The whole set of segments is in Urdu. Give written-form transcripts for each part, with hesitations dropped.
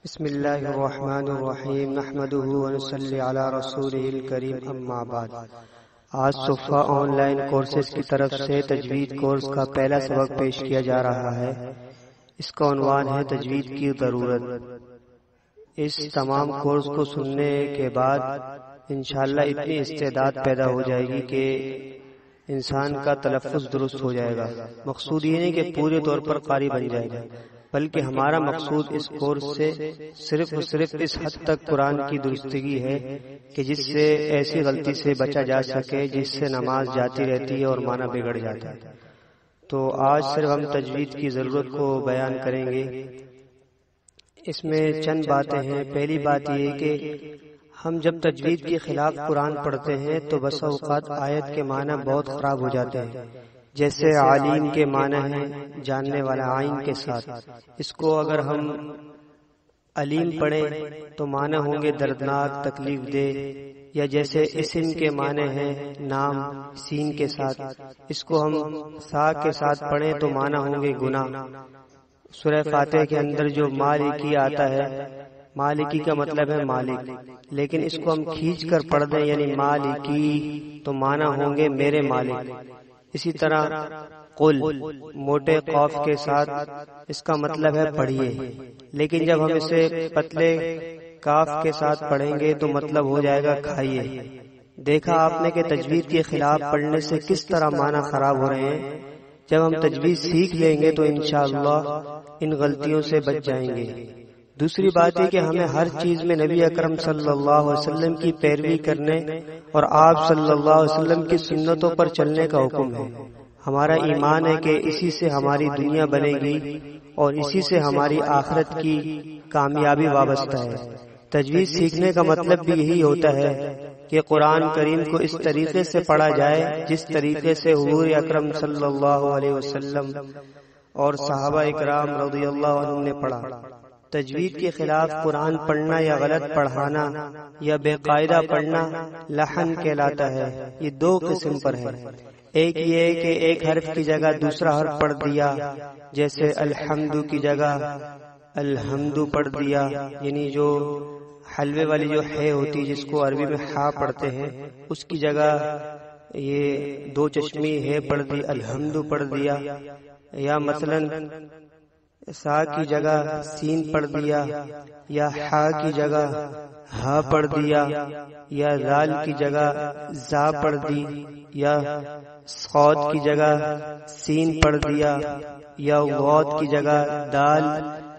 بسم اللہ الرحمن الرحیم نحمده ونصلی علی رسولہ الکریم اما بعد۔ آج صفحہ آن لائن کورسز کی طرف سے تجوید کورس کا پہلا سبق پیش کیا جا رہا ہے۔ اس کا عنوان ہے تجوید کی ضرورت۔ اس تمام کورس کو سننے کے بعد انشاءاللہ اتنی استعداد پیدا ہو جائے گی کہ انسان کا تلفظ درست ہو جائے گا۔ مقصود یہ نہیں کہ پورے طور پر قاری بن جائے گا، بلکہ ہمارا مقصود اس کورس سے صرف اس حد تک قرآن کی درستگی ہے کہ جس سے ایسی غلطی سے بچا جا سکے جس سے نماز جاتی رہتی ہے اور معنی بگڑ جاتا ہے۔ تو آج صرف ہم تجوید کی ضرورت کو بیان کریں گے۔ اس میں چند باتیں ہیں۔ پہلی بات یہ کہ ہم جب تجوید کے خلاف قرآن پڑھتے ہیں تو بسا اوقات آیت کے معنی بہت خراب ہو جاتے ہیں۔ جیسے عالم کے معنی ہے جاننے والا عین کے ساتھ، اس کو اگر ہم علیم پڑھیں تو معنی ہوں گے دردناک، تکلیف دہ۔ یا جیسے اسم کے معنی ہیں نام سین کے ساتھ، اس کو ہم سا کے ساتھ پڑھیں تو معنی ہوں گے گناہ۔ سورہ فاتحہ کے اندر جو مالکی آتا ہے، مالکی کا مطلب ہے مالک، لیکن اس کو ہم کھینچ کر پڑھ دیں یعنی مالکی تو معنی ہوں گے میرے مالک۔ اسی طرح قل موٹے قاف کے ساتھ، اس کا مطلب ہے پڑھیے، لیکن جب ہم اسے پتلے کاف کے ساتھ پڑھیں گے تو مطلب ہو جائے گا کھائیے۔ دیکھا آپ نے کہ تجوید کے خلاف پڑھنے سے کس طرح معنی خراب ہو رہے ہیں۔ جب ہم تجوید سیکھ لیں گے تو انشاءاللہ ان غلطیوں سے بچ جائیں گے۔ دوسری بات یہ کہ ہمیں ہر چیز میں نبی اکرم صلی اللہ علیہ وسلم کی پیروی کرنے اور آپ صلی اللہ علیہ وسلم کی سنتوں پر چلنے کا حکم ہے۔ ہمارا ایمان ہے کہ اسی سے ہماری دنیا بنے گی اور اسی سے ہماری آخرت کی کامیابی وابستہ ہے۔ تجوید سیکھنے کا مطلب بھی یہی ہوتا ہے کہ قرآن کریم کو اس طریقے سے پڑھا جائے جس طریقے سے حضور اکرم صلی اللہ علیہ وسلم اور صحابہ اکرام رضی اللہ عنہم نے پڑھا۔ تجوید کے خلاف قرآن پڑھنا یا غلط پڑھانا یا بے قاعدہ پڑھنا لحن کہلاتا ہے۔ یہ دو قسم پر ہے۔ ایک یہ کہ ایک حرف کی جگہ دوسرا حرف پڑھ دیا، جیسے الحمد کی جگہ الحمد پڑھ دیا، یعنی جو حلوے والی جو ہے ہوتی جس کو عربی میں ہا پڑھتے ہیں، اس کی جگہ یہ دو چشمی ہے پڑھ دی الحمد پڑھ دیا۔ یا مثلاً سا کی جگہ سین پڑھ دیا، یا ہا کی جگہ ہا پڑھ دیا، یا زال کی جگہ زا پڑھ دی، یا صاد کی جگہ سین پڑھ دیا، یا غاد کی جگہ دال،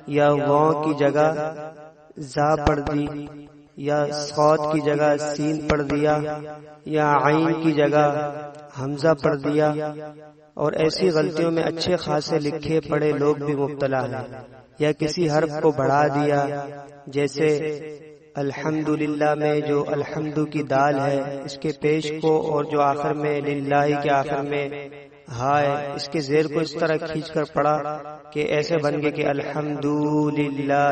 یا وا کی جگہ زا پڑھ دی، یا صاد کی جگہ سین پڑھ دیا، یا عین کی جگہ حمزہ پڑھ دیا۔ اور ایسی غلطیوں میں اچھے خاصے لکھے پڑھے لوگ بھی مبتلا ہیں۔ یا کسی حرف کو بڑھا دیا، جیسے الحمدللہ میں جو الحمد کی دال ہے اس کے پیش کو اور جو آخر میں للہ کے آخر میں ہا ہے، اس کے زیر کو اس طرح کھینچ کر پڑھا کہ ایسے بن گئے کہ الحمدللہ۔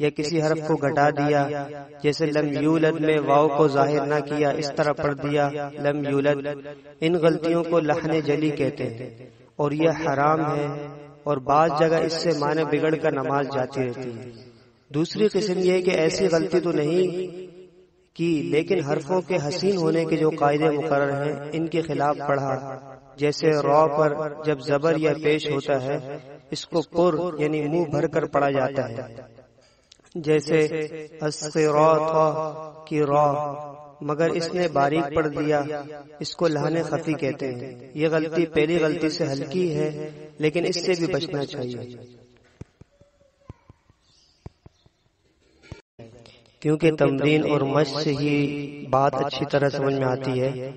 یا کسی حرف کو گھٹا دیا، جیسے لم یولد میں واو کو ظاہر نہ کیا، اس طرح پڑھ دیا لم یولد۔ ان غلطیوں کو لحن جلی کہتے ہیں اور یہ حرام ہے، اور بعض جگہ اس سے معنی بگڑ کر نماز جاتی رہتی ہے۔ دوسری قسم یہ ہے کہ ایسی غلطی تو نہیں کی لیکن حرفوں کے حسین ہونے کے جو قاعدے مقرر ہیں ان کے خلاف پڑھا۔ جیسے را پر جب زبر یا پیش ہوتا ہے اس کو پر یعنی منہ بھر کر پڑھا جاتا ہے، جیسے الصراط کی را، مگر اس نے باریک پڑھ دیا، اس کو لحن خفی کہتے ہیں۔ یہ غلطی پہلی غلطی سے ہلکی ہے لیکن اس سے بھی بچنا چاہیے، کیونکہ تمرین اور مشق سے ہی بات اچھی طرح سمجھ میں آتی ہے۔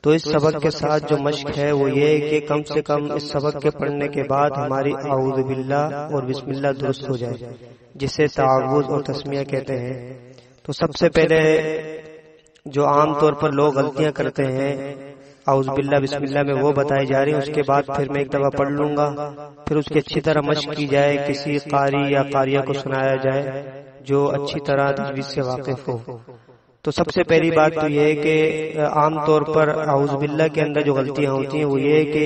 تو اس سبق کے ساتھ جو مشق ہے وہ یہ کہ کم سے کم اس سبق کے پڑھنے کے بعد ہماری اعوذ باللہ اور بسم اللہ درست ہو جائے، جسے تعوذ اور تسمیہ کہتے ہیں۔ تو سب سے پہلے جو عام طور پر لوگ غلطیاں کرتے ہیں اعوذ باللہ بسم اللہ میں وہ بتائی جا رہی ہیں، اس کے بعد پھر میں ایک دفعہ پڑھ لوں گا، پھر اس کی اچھی طرح مشق کی جائے، کسی قاری یا قاریہ کو سنایا جائے جو اچھی طرح تجوید سے واقف ہو۔ تو سب سے پہلی بات تو یہ ہے کہ عام طور پر اعوذ باللہ کے اندر جو غلطیاں ہوتی ہیں وہ یہ ہے کہ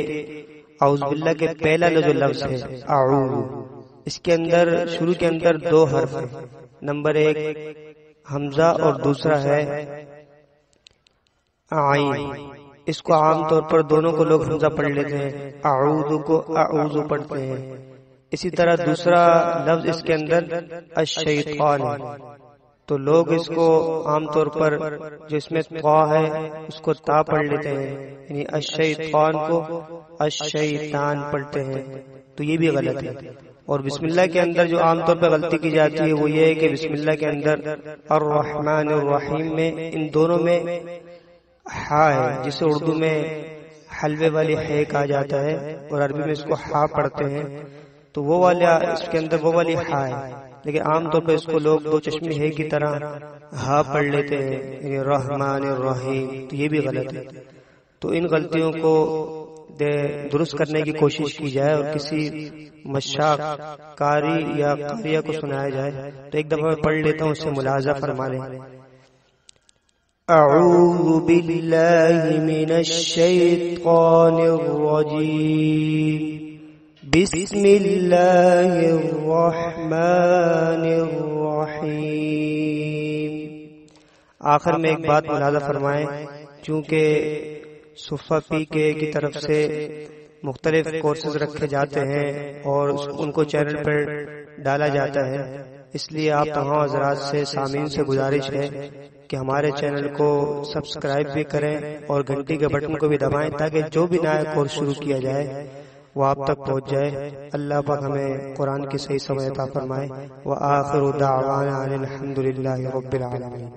اعوذ باللہ کے پہلا جو لفظ ہے اعوذ، اس کے اندر شروع کے اندر 2 حرف ہیں، نمبر 1 حمزہ اور دوسرا ہے عین۔ اس کو عام طور پر دونوں کو لوگ حمزہ پڑھ لیتے ہیں، اعوذ کو اعوذ پڑھتے ہیں۔ اسی طرح دوسرا لفظ اس کے اندر الشیطان ہے، تو لوگ اس کو عام طور پر جو اس میں طا ہے اس کو تا پڑھ لیتے ہیں، یعنی الشیطان کو الشیطان پڑھتے ہیں، تو یہ بھی غلط ہے۔ اور بسم اللہ کے اندر جو عام طور پر غلطی کی جاتی ہے وہ یہ ہے کہ بسم اللہ کے اندر الرحمن الرحیم میں ان دونوں میں ہا ہے، جسے اردو میں حلوے والی ہے کہا جاتا ہے اور عربی میں اس کو ہا پڑھتے ہیں، تو وہ والا اس کے اندر وہ والی ہا ہے، لیکن عام طور پر اس کو لوگ 2 چشمی ہے کی طرح ہا پڑھ لیتے ہیں، یعنی رحمان الرحیم، تو یہ بھی غلط ہے۔ تو ان غلطیوں کو درست کرنے کی کوشش کی جائے اور کسی مشاق قاری یا قاریہ کو سنایا جائے، تو ایک دفعہ میں پڑھ لیتا ہوں، اس سے ملاحظہ فرما لیں۔ اعوذ باللہ من الشیطان الرجیم، بسم اللہ الرحمن الرحیم۔ آخر میں ایک بات ملاحظہ فرمائیں، چونکہ صفہ پی کے کی طرف سے مختلف کورسز رکھے جاتے ہیں اور ان کو چینل پر ڈالا جاتا ہے، اس لیے آپ تمام حضرات سے سامعین سے گزارش ہے کہ ہمارے چینل کو سبسکرائب بھی کریں اور گھنٹی کے بٹن کو بھی دبائیں تاکہ جو بھی نیا کورس شروع کیا جائے وہ آپ تک پہنچ جائے۔ اللہ پاک ہمیں قرآن کی صحیح سمجھ عطا فرمائے۔ وآخر دعوانا الحمد للہ رب العالمین۔